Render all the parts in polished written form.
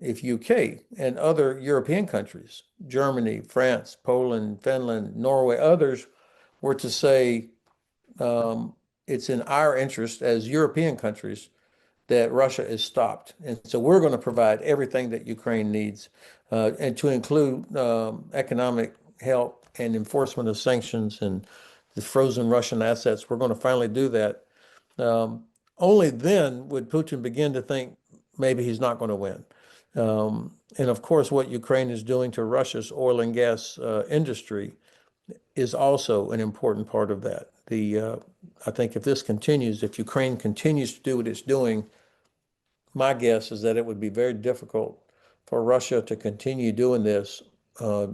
if UK and other European countries, Germany, France, Poland, Finland, Norway, others were to say it's in our interest as European countries that Russia is stopped. And so we're going to provide everything that Ukraine needs, and to include economic help and enforcement of sanctions and the frozen Russian assets. We're going to finally do that. Um, Only then would Putin begin to think maybe he's not going to win. And of course, what Ukraine is doing to Russia's oil and gas industry is also an important part of that. I think if this continues, if Ukraine continues to do what it's doing, my guess is that it would be very difficult for Russia to continue doing this uh,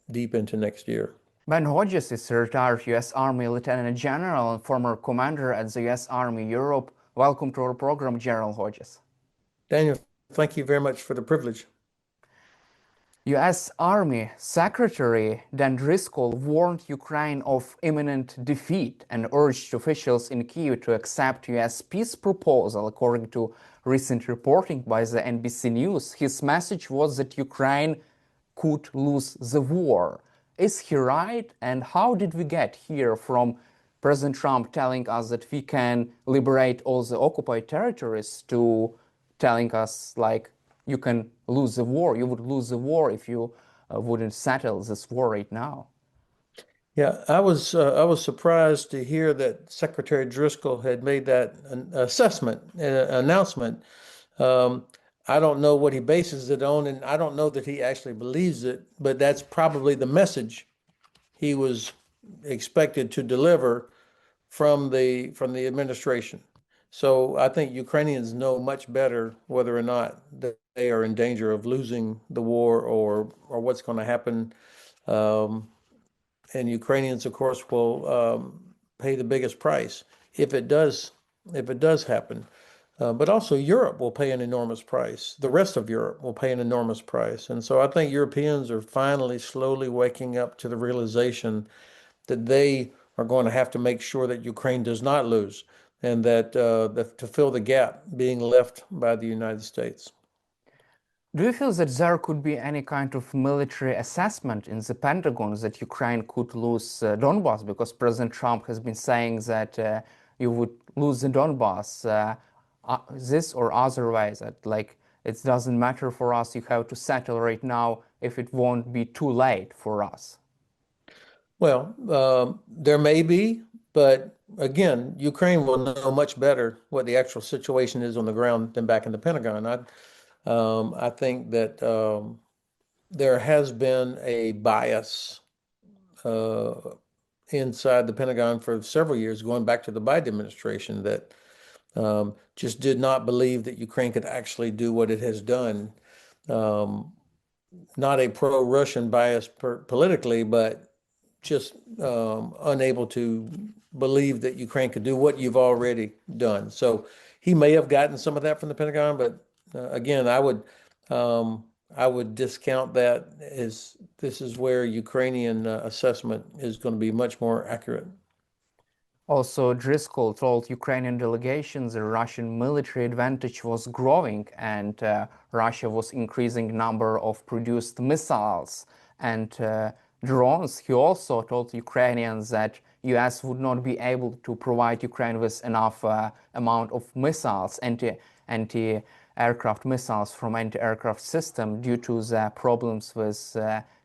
deep into next year. Ben Hodges is a retired U.S. Army Lieutenant General and former commander at the U.S. Army Europe. Welcome to our program, General Hodges. Daniel, thank you very much for the privilege. U.S. Army Secretary Dan Driscoll warned Ukraine of imminent defeat and urged officials in Kyiv to accept U.S. peace proposal. According to recent reporting by the NBC News, his message was that Ukraine could lose the war. Is he right? And how did we get here from President Trump telling us that we can liberate all the occupied territories to telling us, like, you can lose the war. You would lose the war if you wouldn't settle this war right now. Yeah, I was surprised to hear that Secretary Driscoll had made that assessment, announcement. Um, I don't know what he bases it on, and I don't know that he actually believes it, but that's probably the message he was expected to deliver from the administration. So I think Ukrainians know much better whether or not that they are in danger of losing the war or what's going to happen. Um, and Ukrainians, of course, will pay the biggest price if it does if it does happen. But also Europe will pay an enormous price. The rest of Europe will pay an enormous price. And so I think Europeans are finally slowly waking up to the realization that they are going to have to make sure that Ukraine does not lose and that to fill the gap being left by the United States. Do you feel that there could be any kind of military assessment in the Pentagon that Ukraine could lose Donbass? Because President Trump has been saying that you would lose the Donbass this or otherwise, that like it doesn't matter for us, you have to settle right now if it won't be too late for us. Well, there may be, but again, Ukraine will know much better what the actual situation is on the ground than back in the Pentagon. I think that there has been a bias uh, inside the Pentagon for several years, going back to the Biden administration, that just did not believe that Ukraine could actually do what it has done. Um, Not a pro-Russian bias politically, but just unable to believe that Ukraine could do what you've already done. So he may have gotten some of that from the Pentagon, but again, I would discount that as this is where Ukrainian assessment is going to be much more accurate. Also, Driscoll told Ukrainian delegations the Russian military advantage was growing and Russia was increasing number of produced missiles and drones. He also told Ukrainians that US would not be able to provide Ukraine with enough amount of missiles, anti-aircraft missiles from anti-aircraft system due to the problems with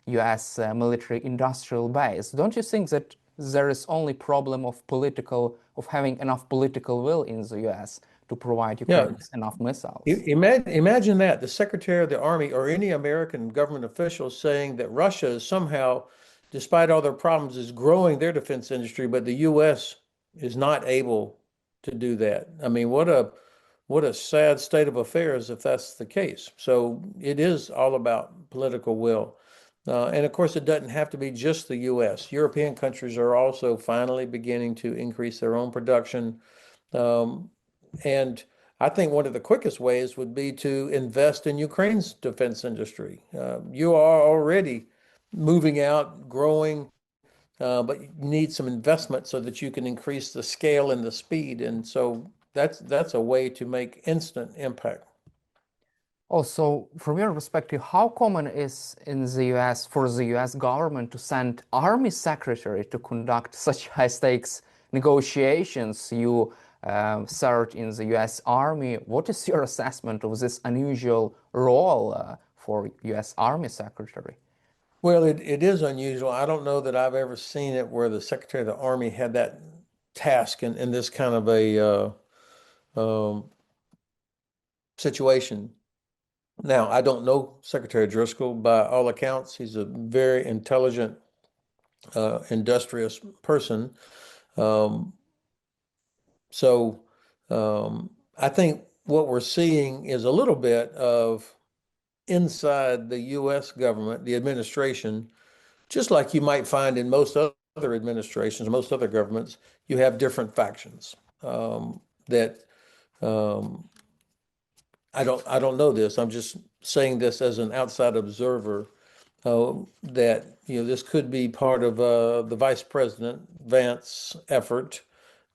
US military industrial base. Don't you think that there is only problem of having enough political will in the US to provide Ukraine Yeah, with enough missiles? imagine that the Secretary of the Army or any American government official saying that Russia is somehow, despite all their problems, is growing their defense industry, but the U.S. is not able to do that. I mean, what a sad state of affairs if that's the case. So it is all about political will. And of course, it doesn't have to be just the U.S. European countries are also finally beginning to increase their own production. Um, and I think one of the quickest ways would be to invest in Ukraine's defense industry. You are already moving out, growing, but you need some investment so that you can increase the scale and the speed. And so that's a way to make instant impact. Also, from your perspective, how common is in the US for the US government to send army secretary to conduct such high-stakes negotiations? You served in the US Army. What is your assessment of this unusual role for US Army secretary? Well, it is unusual. I don't know that I've ever seen it where the Secretary of the Army had that task in this kind of a situation. Now, I don't know Secretary Driscoll. By all accounts, he's a very intelligent, industrious person. Um, so I think what we're seeing is a little bit of inside the U.S. government, the administration, just like you might find in most other administrations, most other governments, you have different factions that um, I don't know this. I'm just saying this as an outside observer that this could be part of the Vice President Vance effort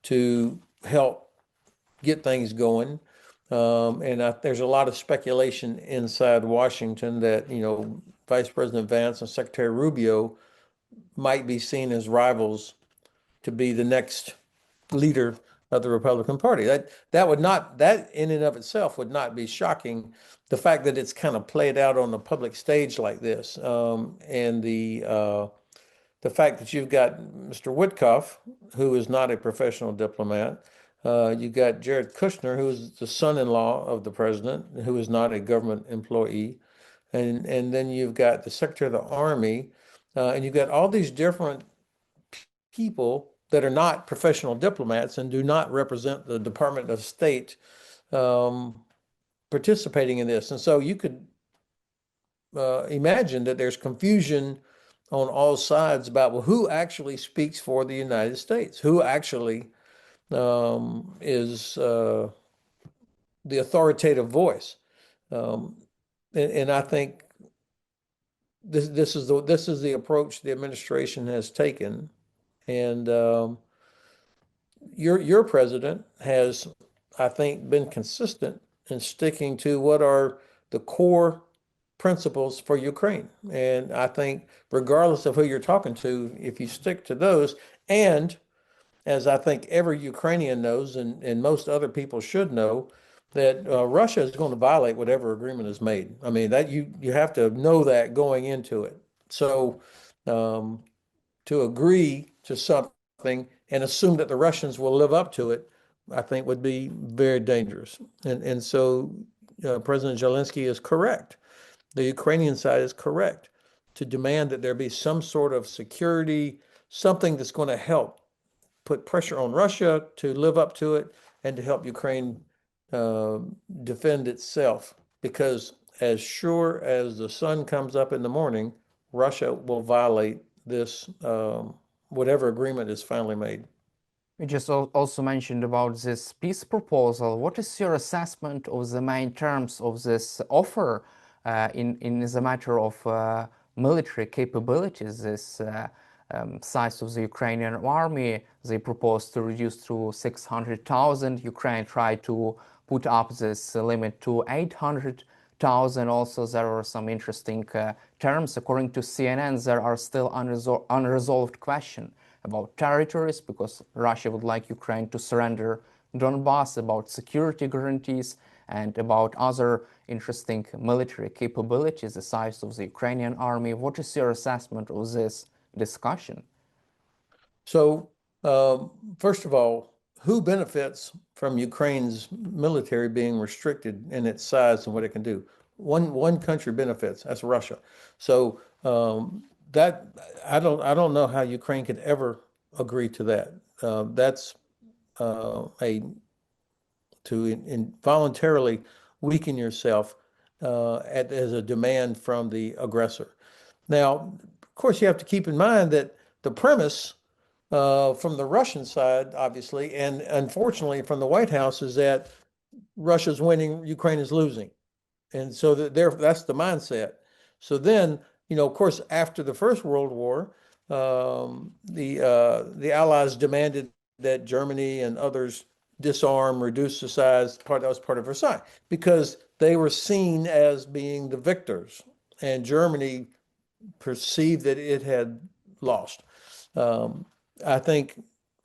to help get things going. There's a lot of speculation inside Washington that Vice President Vance and Secretary Rubio might be seen as rivals to be the next leader of the Republican Party. That in and of itself would not be shocking. The fact that it's kind of played out on the public stage like this, and the fact that you've got Mr. Witkoff, who is not a professional diplomat, you got Jared Kushner, who is the son-in-law of the president, who is not a government employee, and then you've got the Secretary of the Army, and you've got all these different people that are not professional diplomats and do not represent the Department of State participating in this. And so you could imagine that there's confusion on all sides about, well, who actually speaks for the United States? Who actually is the authoritative voice? And I think this is the approach the administration has taken. And your president has, I think, been consistent in sticking to what are the core principles for Ukraine. And I think, regardless of who you're talking to, if you stick to those, and as I think every Ukrainian knows, and most other people should know, that Russia is going to violate whatever agreement is made. I mean, that you have to know that going into it. So to agree to something and assume that the Russians will live up to it, I think would be very dangerous. And so President Zelensky is correct. The Ukrainian side is correct to demand that there be some sort of security, something that's going to help put pressure on Russia to live up to it and to help Ukraine defend itself. Because as sure as the sun comes up in the morning, Russia will violate this whatever agreement is finally made. You just also mentioned about this peace proposal. What is your assessment of the main terms of this offer in the matter of military capabilities? This size of the Ukrainian army, they proposed to reduce to 600,000. Ukraine tried to put up this limit to 800,000. Also, there are some interesting terms. According to CNN, there are still unresolved questions about territories, because Russia would like Ukraine to surrender Donbass, about security guarantees, and about other interesting military capabilities, the size of the Ukrainian army. What is your assessment of this discussion? So, first of all, who benefits from Ukraine's military being restricted in its size and what it can do? One country benefits, that's Russia. So that I don't know how Ukraine could ever agree to that. That's a to voluntarily weaken yourself as a demand from the aggressor. Now, of course, you have to keep in mind that the premise from the Russian side, obviously, and unfortunately from the White House, is that Russia's winning, Ukraine is losing. And so that's the mindset. So then, of course, after the First World War, the Allies demanded that Germany and others disarm, reduce the size. That was part of Versailles, because they were seen as being the victors, and Germany perceived that it had lost. Um, I think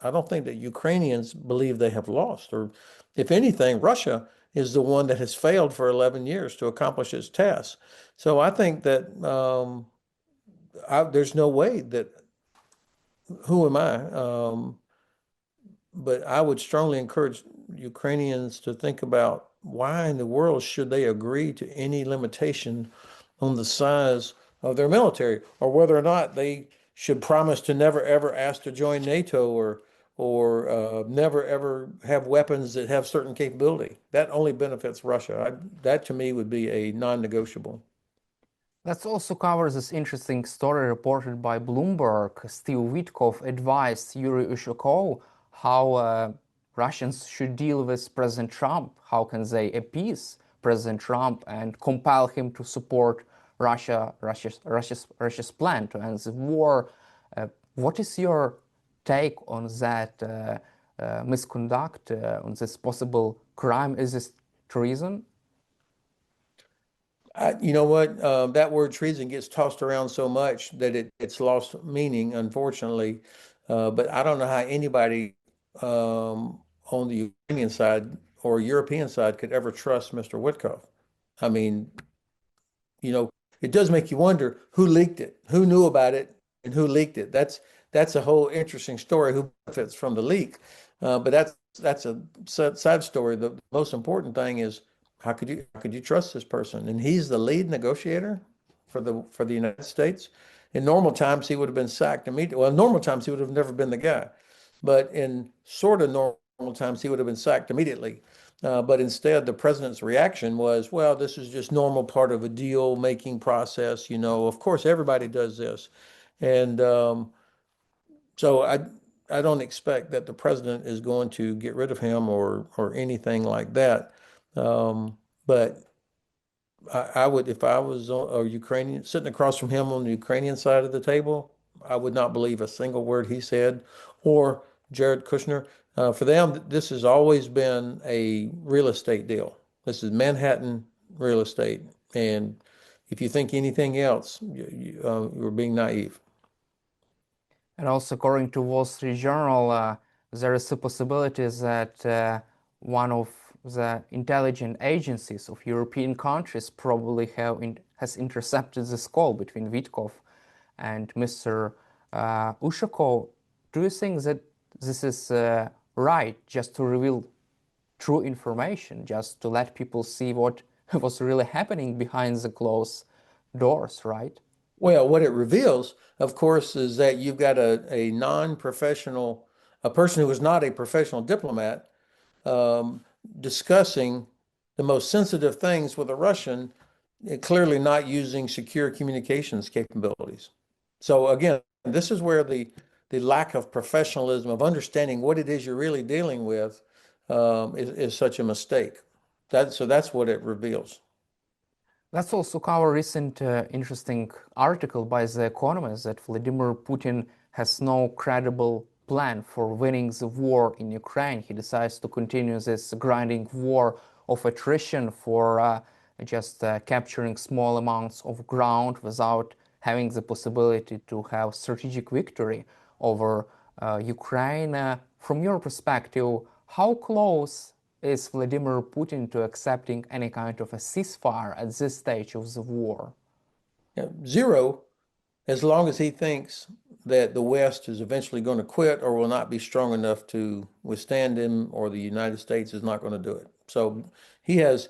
I don't think that Ukrainians believe they have lost, or if anything, Russia is the one that has failed for 11 years to accomplish its tasks. So I think that there's no way that who am I? But I would strongly encourage Ukrainians to think about why in the world should they agree to any limitation on the size of their military, or whether or not they should promise to never ever ask to join NATO, or never ever have weapons that have certain capability. That only benefits Russia. That to me would be a non-negotiable. Let's also cover this interesting story reported by Bloomberg. Steve Witkoff advised Yuri Ushakov how Russians should deal with President Trump. How can they appease President Trump and compel him to support Russia's plan to end the war? What is your take on that misconduct, on this possible crime? Is this treason? You know what? That word treason gets tossed around so much that it's lost meaning, unfortunately. But I don't know how anybody on the Ukrainian side or European side could ever trust Mr. Witkoff. I mean, you know, it does make you wonder who leaked it, who knew about it, and who leaked it. That's a whole interesting story. Who benefits from the leak? But that's a side story. The most important thing is how could you trust this person? And he's the lead negotiator for the United States. In normal times, he would have been sacked immediately. Well, in normal times, he would have never been the guy. But in sort of normal times, he would have been sacked immediately. But instead, the president's reaction was, well, this is just normal part of a deal making process. Of course, everybody does this. And so I don't expect that the president is going to get rid of him or anything like that. But I would, if I was a Ukrainian sitting across from him on the Ukrainian side of the table, I would not believe a single word he said, or Jared Kushner. For them, this has always been a real estate deal. This is Manhattan real estate, and if you think anything else, you're being naive. And also, according to Wall Street Journal, there is a possibility that one of the intelligence agencies of European countries probably has intercepted this call between Witkoff and Mr. Ushakov. Do you think that this is right, just to reveal true information, just to let people see what was really happening behind the closed doors, right? Well, what it reveals, of course, is that you've got a non-professional, a person who is not a professional diplomat, um, discussing the most sensitive things with a Russian, clearly not using secure communications capabilities. So again, this is where the lack of professionalism, of understanding what it is you're really dealing with, is such a mistake. That's what it reveals. Let's also cover a recent interesting article by The Economist that Vladimir Putin has no credible plan for winning the war in Ukraine. He decides to continue this grinding war of attrition for just capturing small amounts of ground without having the possibility to have strategic victory over Ukraine. From your perspective, how close is Vladimir Putin to accepting any kind of a ceasefire at this stage of the war? Yeah, zero, as long as he thinks that the West is eventually going to quit or will not be strong enough to withstand him, or the United States is not going to do it. So he has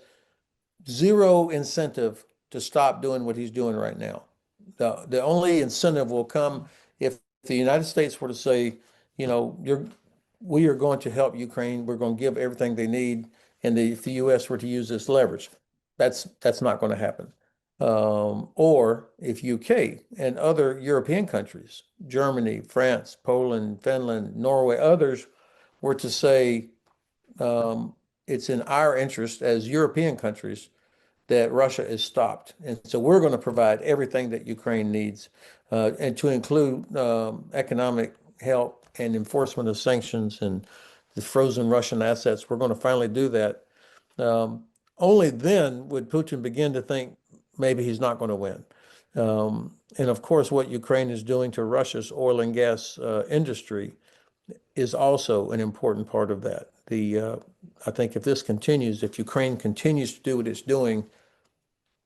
zero incentive to stop doing what he's doing right now. The only incentive will come if the United States were to say, we are going to help Ukraine. We're going to give everything they need. And if the U.S. were to use this leverage, that's not going to happen. Or if UK and other European countries, Germany, France, Poland, Finland, Norway, others were to say, it's in our interest as European countries that Russia is stopped. And so we're going to provide everything that Ukraine needs, and to include economic help and enforcement of sanctions and the frozen Russian assets. We're going to finally do that. only then would Putin begin to think maybe he's not going to win. And of course, what Ukraine is doing to Russia's oil and gas industry is also an important part of that. I think if this continues, if Ukraine continues to do what it's doing,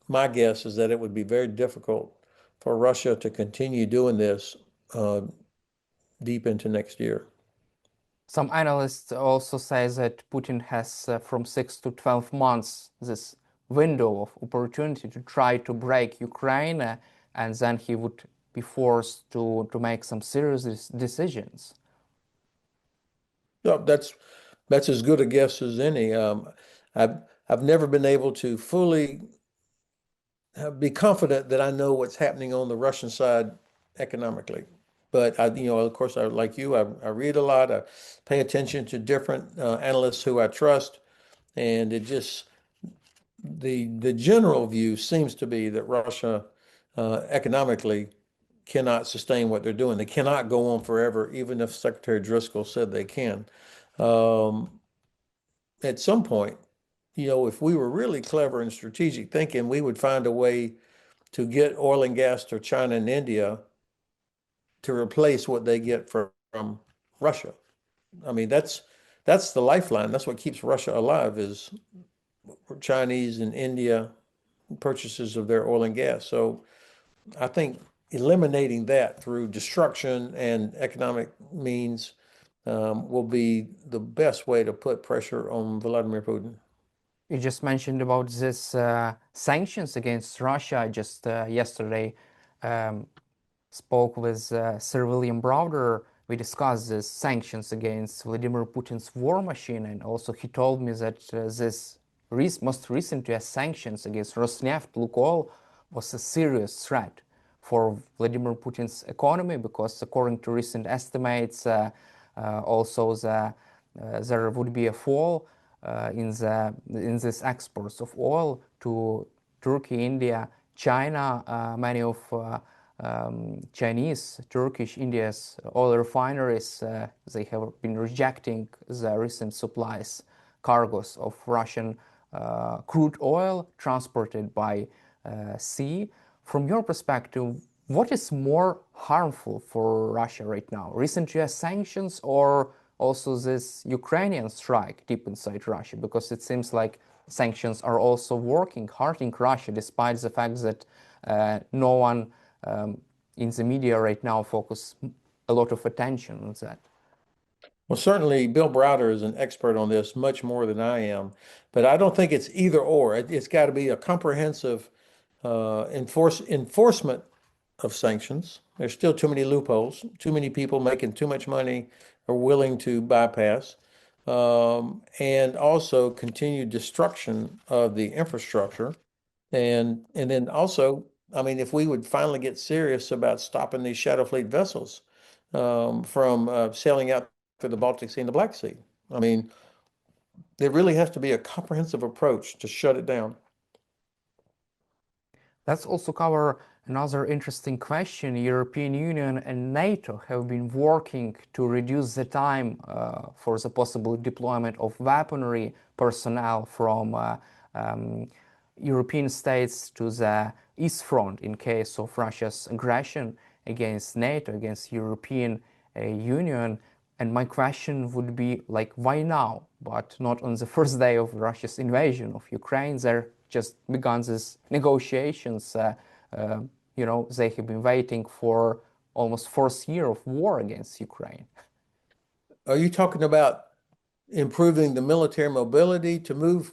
my guess is that it would be very difficult for Russia to continue doing this uh, deep into next year. Some analysts also say that Putin has from 6 to 12 months this window of opportunity to try to break Ukraine, and then he would be forced to make some serious decisions. No, that's as good a guess as any. I've I've never been able to fully be confident that I know what's happening on the Russian side economically. But of course, like you, I read a lot. I pay attention to different analysts who I trust, and it just the general view seems to be that Russia economically cannot sustain what they're doing. They cannot go on forever, even if Secretary Driscoll said they can. Um, at some point, if we were really clever and strategic thinking, we would find a way to get oil and gas to China and India to replace what they get from Russia. I mean, that's the lifeline. That's what keeps Russia alive is Chinese and India purchases of their oil and gas. So I think eliminating that through destruction and economic means will be the best way to put pressure on Vladimir Putin. You just mentioned about this sanctions against Russia. Just yesterday um, spoke with Sir William Browder. We discussed these sanctions against Vladimir Putin's war machine, and also he told me that this most recent US sanctions against Rosneft, Lukoil, was a serious threat for Vladimir Putin's economy because, according to recent estimates, also there would be a fall in these exports of oil to Turkey, India, China. Many of Chinese, Turkish, India's oil refineries, they have been rejecting the recent supplies, cargoes of Russian crude oil transported by sea. From your perspective, what is more harmful for Russia right now? Recent US sanctions or also this Ukrainian strike deep inside Russia? Because it seems like sanctions are also working, hurting Russia, despite the fact that no one in the media right now focus a lot of attention on that. Well, certainly Bill Browder is an expert on this much more than I am, but I don't think it's either or. It's got to be a comprehensive enforcement of sanctions. There's still too many loopholes, too many people making too much money are willing to bypass, and also continued destruction of the infrastructure. And then also, I mean, if we would finally get serious about stopping these shadow fleet vessels from sailing out through the Baltic Sea and the Black Sea, I mean, there really has to be a comprehensive approach to shut it down. Let's also cover another interesting question. European Union and NATO have been working to reduce the time for the possible deployment of weaponry personnel from European states to the East Front in case of Russia's aggression against NATO, against European Union. And my question would be like, why now? But not on the first day of Russia's invasion of Ukraine. There just began these negotiations. They have been waiting for almost fourth year of war against Ukraine. Are you talking about improving the military mobility to move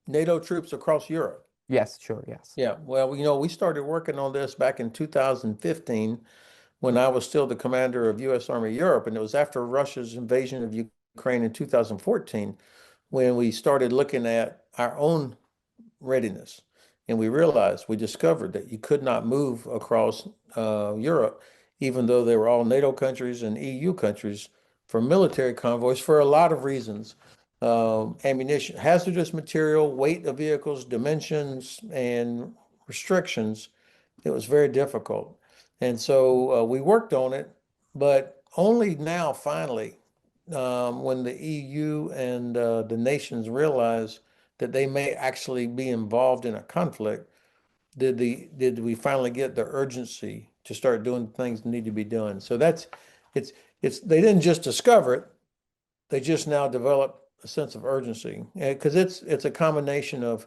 NATO troops across Europe? Yes, sure, yes. Yeah, well, we started working on this back in 2015 when I was still the commander of U.S. Army Europe, and it was after Russia's invasion of Ukraine in 2014 when we started looking at our own readiness. And we discovered that you could not move across Europe, even though they were all NATO countries and EU countries, for military convoys for a lot of reasons. Ammunition, hazardous material, weight of vehicles, dimensions, and restrictions. It was very difficult. And so we worked on it, but only now, finally, when the EU and the nations realize that they may actually be involved in a conflict, did we finally get the urgency to start doing things that need to be done? So it's it's they didn't just discover it, they just now develop a sense of urgency because it's a combination of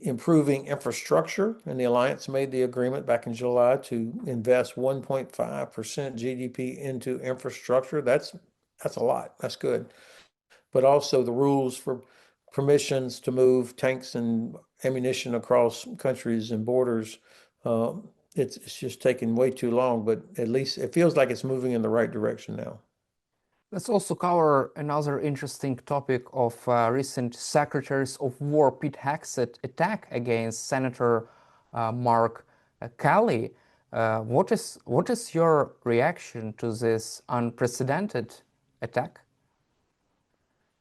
improving infrastructure, and the alliance made the agreement back in July to invest 1.5% GDP into infrastructure. That's a lot. That's good. But also the rules for permissions to move tanks and ammunition across countries and borders. It's just taking way too long, but at least it feels like it's moving in the right direction now. Let's also cover another interesting topic of recent Secretaries of War Pete Hegseth attack against Senator Mark Kelly. What is your reaction to this unprecedented attack?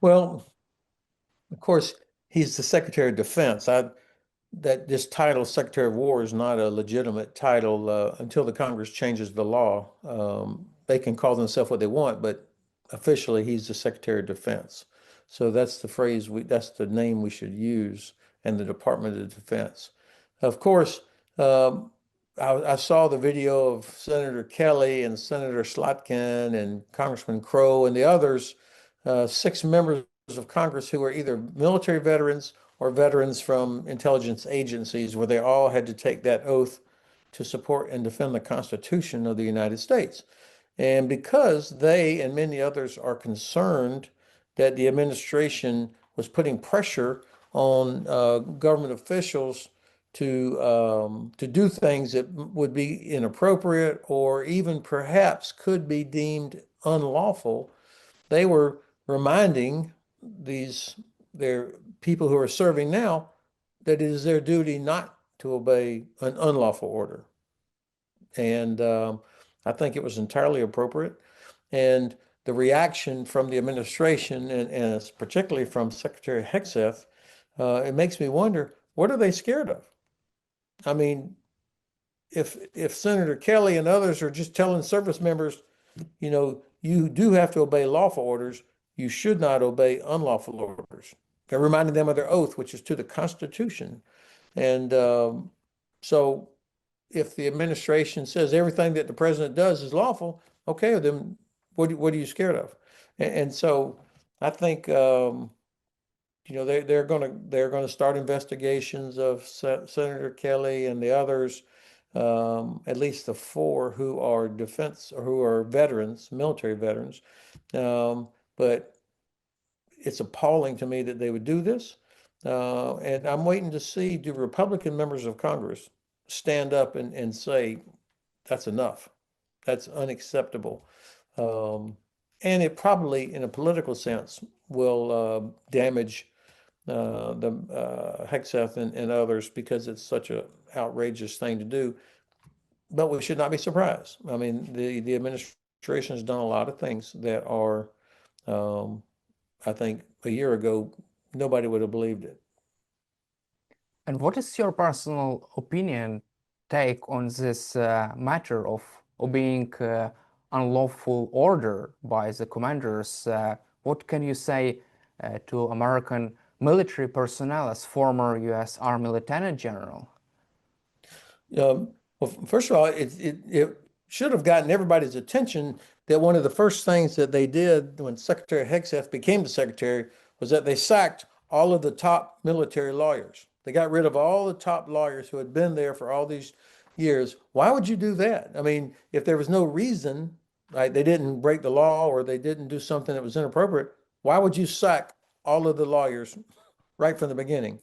Well, of course, he's the Secretary of Defense. That this title, Secretary of War, is not a legitimate title until the Congress changes the law. They can call themselves what they want, but officially he's the Secretary of Defense. So that's the that's the name we should use, and the Department of Defense. Of course, I saw the video of Senator Kelly and Senator Slotkin and Congressman Crow and the others, 6 members of Congress who are either military veterans or veterans from intelligence agencies, where they all had to take that oath to support and defend the Constitution of the United States. And because they and many others are concerned that the administration was putting pressure on government officials to do things that would be inappropriate or even perhaps could be deemed unlawful, they were reminding their people who are serving now that it is their duty not to obey an unlawful order. And I think it was entirely appropriate. And the reaction from the administration, and particularly from Secretary Hegseth, it makes me wonder, what are they scared of? I mean, if Senator Kelly and others are just telling service members, you do have to obey lawful orders, you should not obey unlawful orders. They're reminding them of their oath, which is to the Constitution. And so if the administration says everything that the president does is lawful, okay, then what are you scared of? And so I think they're gonna start investigations of Senator Kelly and the others, at least the 4 who are defense or who are veterans, military veterans. But it's appalling to me that they would do this. And I'm waiting to see, do Republican members of Congress stand up and say, that's enough. That's unacceptable. And it probably, in a political sense, will damage the Hegseth and others, because it's such an outrageous thing to do. But we should not be surprised. I mean, the administration has done a lot of things that are, I think a year ago, nobody would have believed it. And what is your personal opinion, take on this matter of obeying unlawful order by the commanders? What can you say to American military personnel as former U.S. Army Lieutenant General? Well, first of all, it should have gotten everybody's attention that one of the first things that they did when Secretary Hegseth became the secretary was that they sacked all of the top military lawyers. They got rid of all the top lawyers who had been there for all these years. Why would you do that? I mean, if there was no reason, right, they didn't break the law or they didn't do something that was inappropriate, why would you sack all of the lawyers right from the beginning?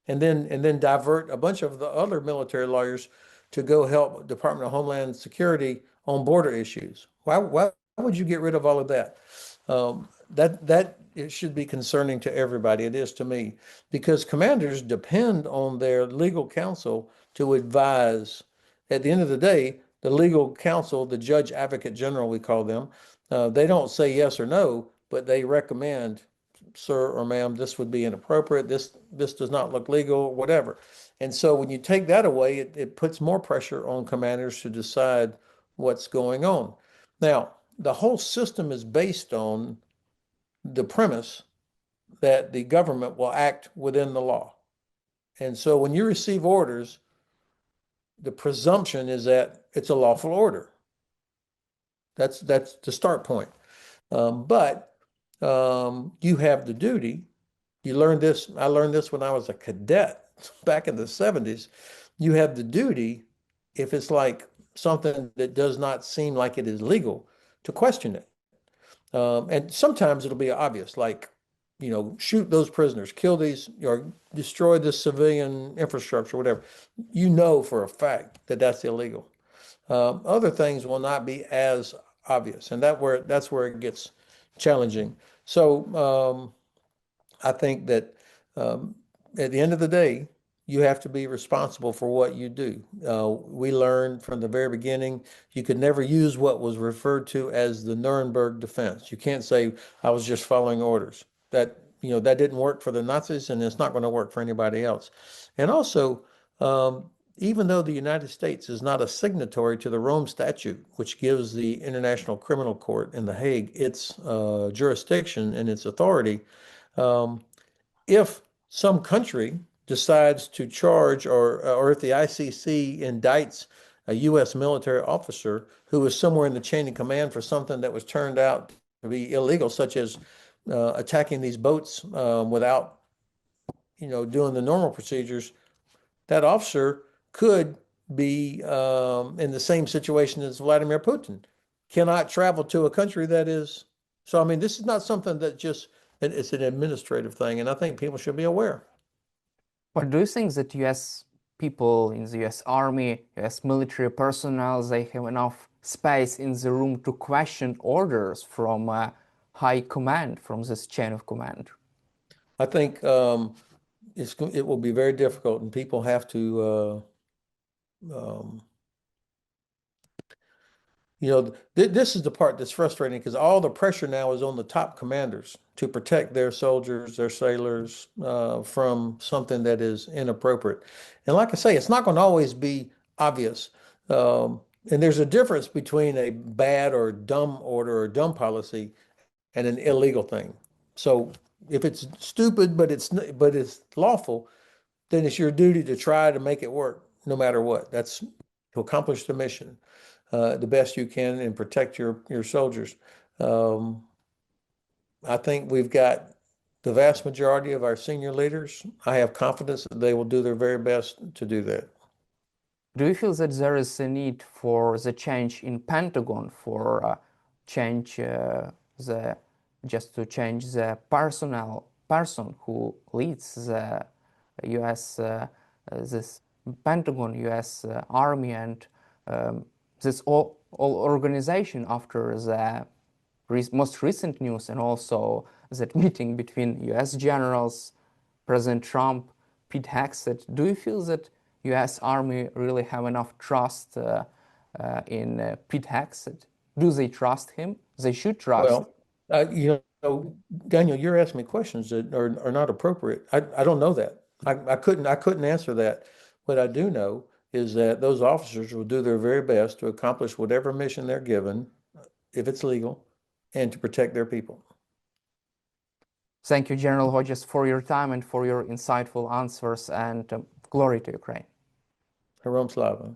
And then divert a bunch of the other military lawyers to go help Department of Homeland Security on border issues. Why would you get rid of all of that? That it should be concerning to everybody. It is to me, because commanders depend on their legal counsel to advise. At the end of the day, the legal counsel, the judge advocate general, we call them, they don't say yes or no, but they recommend, sir or ma'am, this would be inappropriate, this does not look legal, whatever. And so when you take that away, it puts more pressure on commanders to decide what's going on. Now, the whole system is based on the premise that the government will act within the law. And so when you receive orders, the presumption is that it's a lawful order. That's the start point. But you have the duty. You learned this. I learned this when I was a cadet back in the 70s. You have the duty, if it's like something that does not seem like it is legal, to question it. And sometimes it'll be obvious, like, shoot those prisoners, kill these, or destroy this civilian infrastructure, whatever. You know for a fact that that's illegal. Other things will not be as obvious, and that's where it gets challenging. So I think that um, at the end of the day, you have to be responsible for what you do. We learned from the very beginning you could never use what was referred to as the Nuremberg defense. You can't say I was just following orders. That didn't work for the Nazis, and it's not going to work for anybody else. And also, even though the United States is not a signatory to the Rome Statute, which gives the International Criminal Court in The Hague its jurisdiction and its authority, um, if some country decides to charge, or if the ICC indicts a U.S. military officer who was somewhere in the chain of command for something that was turned out to be illegal, such as attacking these boats without, doing the normal procedures, that officer could be in the same situation as Vladimir Putin, cannot travel to a country that is. So, I mean, this is not something that just, it's an administrative thing, and I think people should be aware. But do you think that US people in the US Army, US military personnel, they have enough space in the room to question orders from high command, from this chain of command? I think it will be very difficult, and people have to um, this is the part that's frustrating because all the pressure now is on the top commanders to protect their soldiers, their sailors from something that is inappropriate. And like I say, it's not going to always be obvious. And there's a difference between a bad or dumb order or dumb policy and an illegal thing. So if it's stupid but it's lawful, then it's your duty to try to make it work no matter what. That's to accomplish the mission the best you can and protect your soldiers. Um, I think we've got the vast majority of our senior leaders. I have confidence that they will do their very best to do that. Do you feel that there is a need for the change in Pentagon for change the just to change the person who leads the U.S. This Pentagon, U.S. Army, and this all organization after the most recent news, and also that meeting between U.S. generals, President Trump, Pete Hegseth. Do you feel that U.S. Army really have enough trust in Pete Hegseth? Do they trust him? They should trust. Well, Daniel, you're asking me questions that are not appropriate. I don't know that. I couldn't answer that. What I do know is that those officers will do their very best to accomplish whatever mission they're given, if it's legal, and to protect their people. Thank you, General Hodges, for your time and for your insightful answers, and glory to Ukraine. Herom Slava.